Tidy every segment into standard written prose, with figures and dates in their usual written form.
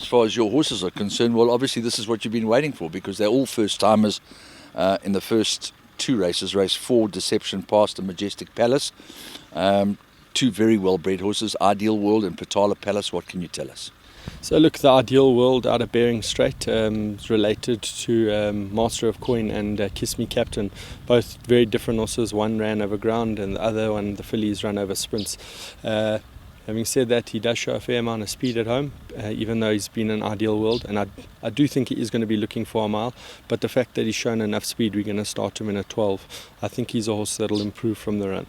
As far as your horses are concerned, well, obviously this is what you've been waiting for, because they're all first-timers in the first two races. Race 4, Deception Past and Majestic Palace. Two very well-bred horses, Ideal World and Patala Palace. What can you tell us? So look, the Ideal World out of Bering Strait is related to Master of Coin and Kiss Me Captain. Both very different horses. One ran over ground and the other one, the fillies, ran over sprints. Having said that, he does show a fair amount of speed at home, even though he's been in Ideal World, and I do think he is going to be looking for a mile, but the fact that he's shown enough speed, we're going to start him in a 12. I think he's a horse that'll improve from the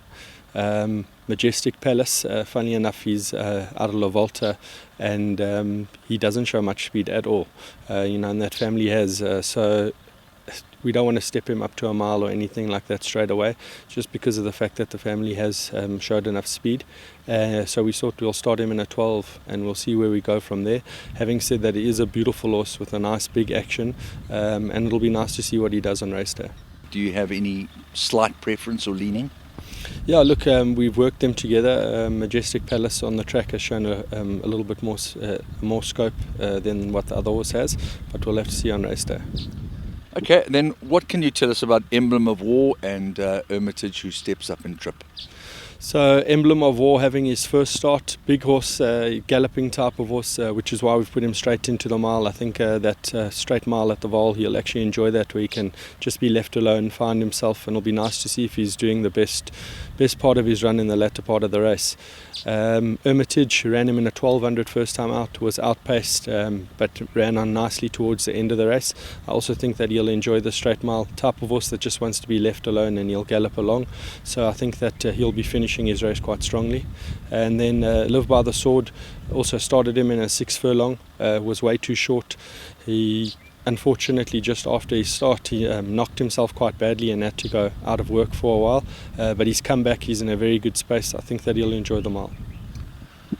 run. Majestic Palace, funny enough, he's out of La Volta, and he doesn't show much speed at all, and that family has, so we don't want to step him up to a mile or anything like that straight away, just because of the fact that the family has showed enough speed. So we thought we'll start him in a 12 and we'll see where we go from there. Having said that, he is a beautiful horse with a nice big action, and it'll be nice to see what he does on race day. Do you have any slight preference or leaning? Yeah, look, we've worked them together. Majestic Palace on the track has shown a little bit more scope than what the other horse has, but we'll have to see on race day. Okay, then what can you tell us about Emblem of War and Hermitage, who steps up in trip? So Emblem of War having his first start, big horse, galloping type of horse, which is why we've put him straight into the mile. I think that straight mile at the Vaal, he'll actually enjoy that, where he can just be left alone, find himself, and it'll be nice to see if he's doing the best part of his run in the latter part of the race. Hermitage ran him in a 1200 first time out, was outpaced, but ran on nicely towards the end of the race. I also think that he'll enjoy the straight mile type of horse that just wants to be left alone, and he'll gallop along. So I think that he'll be finishing his race quite strongly. And then Live by the Sword, also started him in a 6 furlong, was way too short. He unfortunately, just after his start, he knocked himself quite badly and had to go out of work for a while, but he's come back, he's in a very good space. I think that he'll enjoy the mile.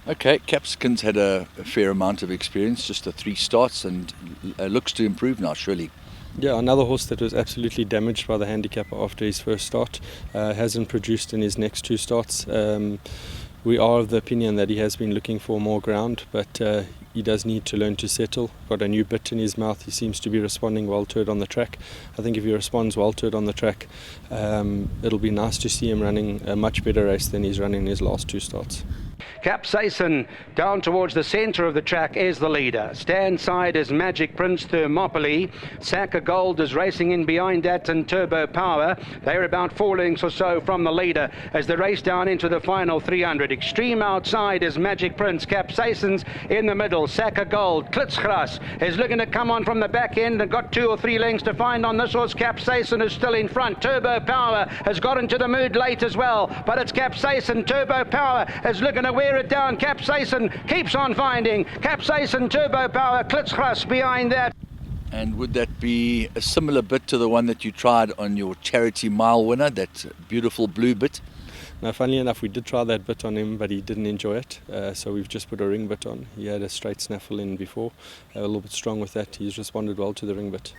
Okay, Capsicum's had a fair amount of experience, just the 3 starts, and looks to improve now, surely. Yeah, another horse that was absolutely damaged by the handicapper after his first start, hasn't produced in his next 2 starts. We are of the opinion that he has been looking for more ground, but he does need to learn to settle. Got a new bit in his mouth. He seems to be responding well to it on the track. I think if he responds well to it on the track, it'll be nice to see him running a much better race than he's running in his last 2 starts. Capsaicin down towards the centre of the track is the leader. Stand side is Magic Prince, Thermopylae. Sack of Gold is racing in behind that, and Turbo Power. They're about 4 lengths or so from the leader as they race down into the final 300. Extreme outside is Magic Prince. Capsaicin's in the middle. Sack of Gold. Klitzgras is looking to come on from the back end and got 2 or 3 lengths to find on this horse. Capsaicin is still in front. Turbo Power has got into the mood late as well, but it's Capsaicin. Turbo Power is looking to wear it down. Capsaicin keeps on finding. Capsaicin, Turbo Power, Klitzgras behind that. And would that be a similar bit to the one that you tried on your charity mile winner, that beautiful blue bit? Now, funnily enough, we did try that bit on him, but he didn't enjoy it. So we've just put a ring bit on. He had a straight snaffle in before, a little bit strong with that. He's responded well to the ring bit.